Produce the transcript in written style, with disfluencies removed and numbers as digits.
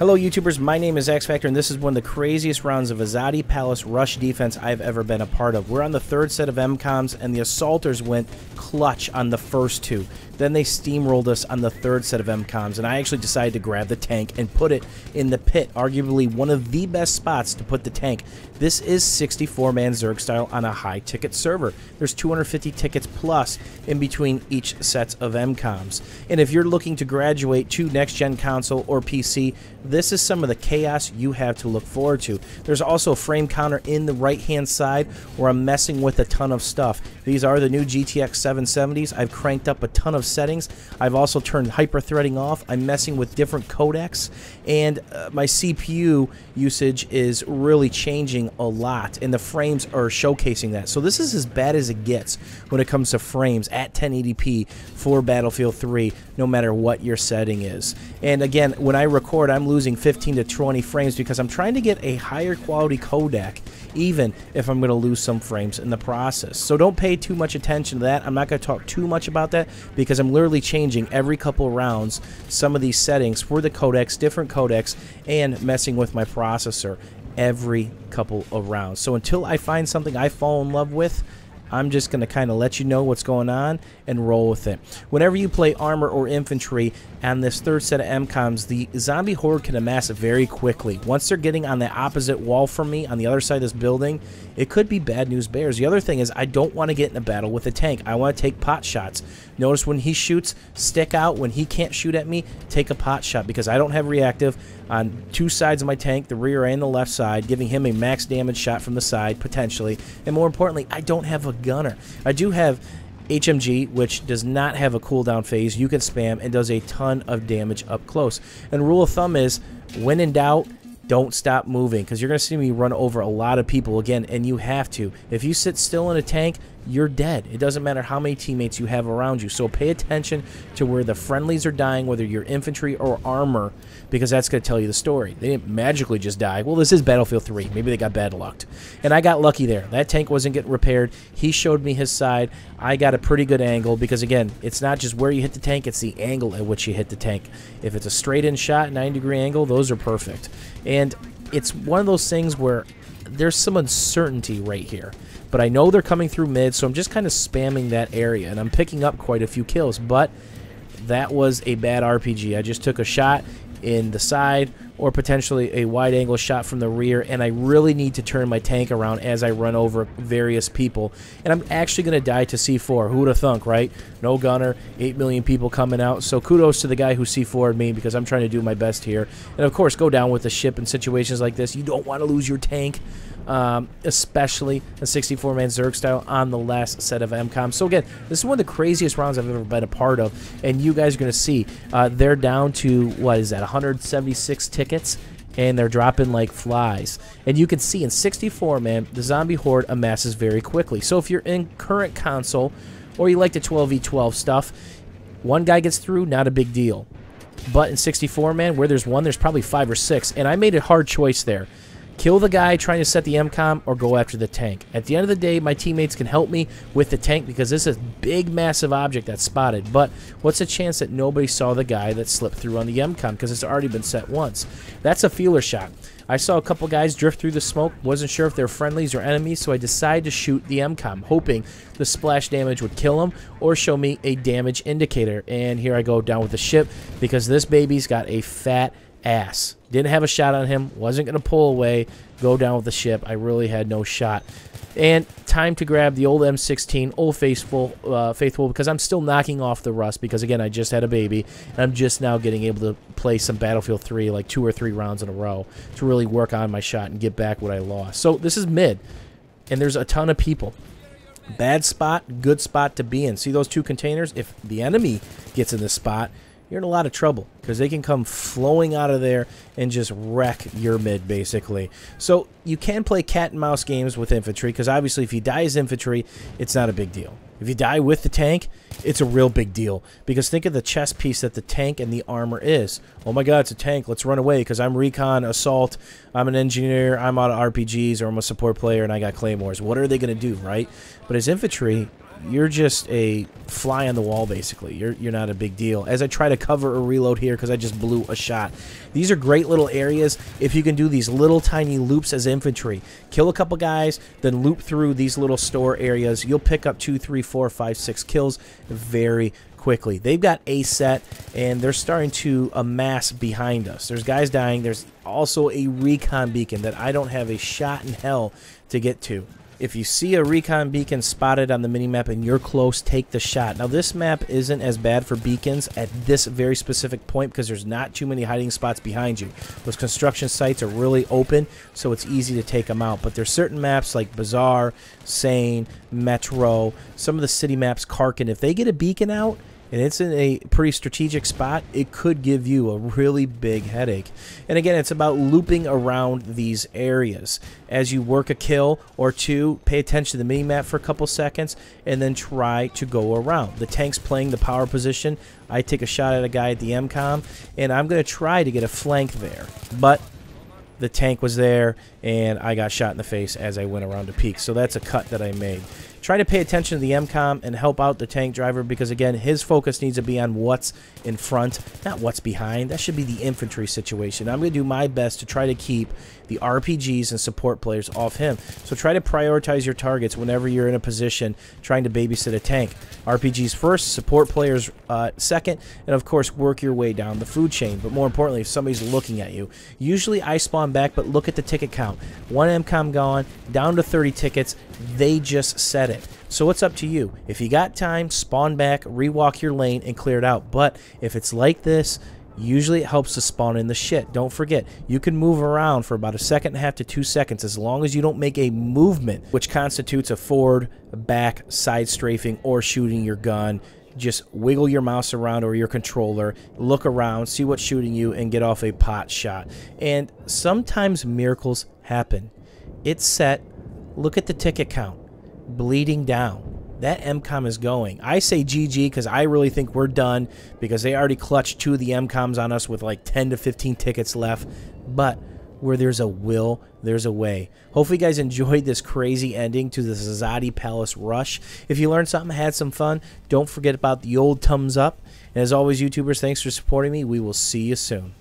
Hello YouTubers, my name is X Factor and this is one of the craziest rounds of Azadi Palace Rush defense I've ever been a part of. We're on the third set of mcoms and the assaulters went clutch on the first two. Then they steamrolled us on the third set of mcoms and I actually decided to grab the tank and put it in the pit, arguably one of the best spots to put the tank. This is 64-man Zerg style on a high ticket server. There's 250 tickets plus in between each set of mcoms. And if you're looking to graduate to next gen console or PC, this is some of the chaos you have to look forward to. There's also a frame counter in the right hand side where I'm messing with a ton of stuff. These are the new GTX 770s. I've cranked up a ton of settings. I've also turned hyper threading off. I'm messing with different codecs, and my CPU usage is really changing a lot, and the frames are showcasing that. So this is as bad as it gets when it comes to frames at 1080p for Battlefield 3, no matter what your setting is. And again, when I record, I'm losing 15 to 20 frames because I'm trying to get a higher quality codec, even if I'm going to lose some frames in the process. So don't pay too much attention to that. I'm not going to talk too much about that because I'm literally changing every couple of rounds some of these settings for the codecs, different codecs, and messing with my processor every couple of rounds. So until I find something I fall in love with, I'm just going to kind of let you know what's going on and roll with it. Whenever you play armor or infantry on this third set of mcoms, the zombie horde can amass very quickly. Once they're getting on the opposite wall from me on the other side of this building, it could be bad news bears. The other thing is I don't want to get in a battle with a tank. I want to take pot shots. Notice when he shoots, stick out. When he can't shoot at me, take a pot shot because I don't have reactive on two sides of my tank, the rear and the left side, giving him a max damage shot from the side, potentially. And more importantly, I don't have a gunner. I do have HMG, which does not have a cooldown phase. You can spam and does a ton of damage up close. And rule of thumb is, when in doubt, don't stop moving, because you're going to see me run over a lot of people again, and you have to. If you sit still in a tank, you're dead. It doesn't matter how many teammates you have around you. So pay attention to where the friendlies are dying, whether you're infantry or armor, because that's going to tell you the story. They didn't magically just die. Well, this is Battlefield 3. Maybe they got bad lucked. And I got lucky there. That tank wasn't getting repaired. He showed me his side. I got a pretty good angle because, again, it's not just where you hit the tank, it's the angle at which you hit the tank. If it's a straight-in shot, 90-degree angle, those are perfect. And it's one of those things where there's some uncertainty right here. But I know they're coming through mid, so I'm just kind of spamming that area, and I'm picking up quite a few kills. But that was a bad RPG. I just took a shot in the side or potentially a wide-angle shot from the rear, and I really need to turn my tank around as I run over various people. And I'm actually going to die to C4. Who would have thunk, right? No gunner, 8 million people coming out. So kudos to the guy who C4'd me because I'm trying to do my best here. And, of course, go down with the ship in situations like this. You don't want to lose your tank. Especially a 64-man Zerg style on the last set of mcoms. So again, this is one of the craziest rounds I've ever been a part of, and you guys are going to see they're down to, what is that, 176 tickets, and they're dropping like flies. And you can see in 64-man, the zombie horde amasses very quickly. So if you're in current console, or you like the 12v12 stuff, one guy gets through, not a big deal. But in 64-man, where there's one, there's probably 5 or 6, and I made a hard choice there. Kill the guy trying to set the mcom or go after the tank. At the end of the day, my teammates can help me with the tank because this is a big, massive object that's spotted. But what's the chance that nobody saw the guy that slipped through on the mcom because it's already been set once? That's a feeler shot. I saw a couple guys drift through the smoke, wasn't sure if they're friendlies or enemies, so I decided to shoot the mcom, hoping the splash damage would kill him or show me a damage indicator. And here I go down with the ship because this baby's got a fat ass. Didn't have a shot on him, wasn't going to pull away, go down with the ship. I really had no shot. And time to grab the old M16, old faithful, because I'm still knocking off the rust because, again, I just had a baby, and I'm just now getting able to play some Battlefield 3, like 2 or 3 rounds in a row to really work on my shot and get back what I lost. So this is mid, and there's a ton of people. Bad spot, good spot to be in. See those 2 containers? If the enemy gets in this spot, you're in a lot of trouble because they can come flowing out of there and just wreck your mid, basically. So you can play cat and mouse games with infantry because obviously if you die as infantry, it's not a big deal. If you die with the tank, it's a real big deal because think of the chess piece that the tank and the armor is. Oh my god, it's a tank, let's run away because I'm recon, assault, I'm an engineer, I'm out of RPGs, or I'm a support player and I got claymores. What are they going to do, right? But as infantry, you're just a fly on the wall, basically. You're not a big deal. As I try to cover or reload here because I just blew a shot. These are great little areas if you can do these little tiny loops as infantry. Kill a couple guys, then loop through these little store areas. You'll pick up 2, 3, 4, 5, 6 kills very quickly. They've got a set, and they're starting to amass behind us. There's guys dying. There's also a recon beacon that I don't have a shot in hell to get to. If you see a recon beacon spotted on the minimap and you're close, take the shot. Now, this map isn't as bad for beacons at this very specific point because there's not too many hiding spots behind you. Those construction sites are really open, so it's easy to take them out. But there's certain maps like Bazaar, Sane, Metro, some of the city maps, Karkin. If they get a beacon out, and it's in a pretty strategic spot, it could give you a really big headache. And again, it's about looping around these areas. As you work a kill or two, pay attention to the minimap for a couple seconds, and then try to go around. The tank's playing the power position. I take a shot at a guy at the MCOM, and I'm going to try to get a flank there. But the tank was there, and I got shot in the face as I went around to peek. So that's a cut that I made. Try to pay attention to the MCOM and help out the tank driver because, again, his focus needs to be on what's in front, not what's behind. That should be the infantry situation. I'm going to do my best to try to keep the RPGs and support players off him. So try to prioritize your targets whenever you're in a position trying to babysit a tank. RPGs first, support players second, and, of course, work your way down the food chain. But more importantly, if somebody's looking at you, usually I spawn back, but look at the ticket count. 1 MCOM gone, down to 30 tickets. They just said it. So it's up to you. If you got time, spawn back, rewalk your lane, and clear it out. But if it's like this, usually it helps to spawn in the shit. Don't forget, you can move around for about 1.5 to 2 seconds as long as you don't make a movement, which constitutes a forward, back, side strafing, or shooting your gun. Just wiggle your mouse around or your controller, look around, see what's shooting you, and get off a pot shot. And sometimes miracles happen. It's set. Look at the ticket count. Bleeding down. That MCOM is going. I say GG because I really think we're done because they already clutched 2 of the MCOMs on us with like 10 to 15 tickets left. But where there's a will, there's a way. Hopefully you guys enjoyed this crazy ending to the Azadi Palace Rush. If you learned something, had some fun, don't forget about the old thumbs up. And as always, YouTubers, thanks for supporting me. We will see you soon.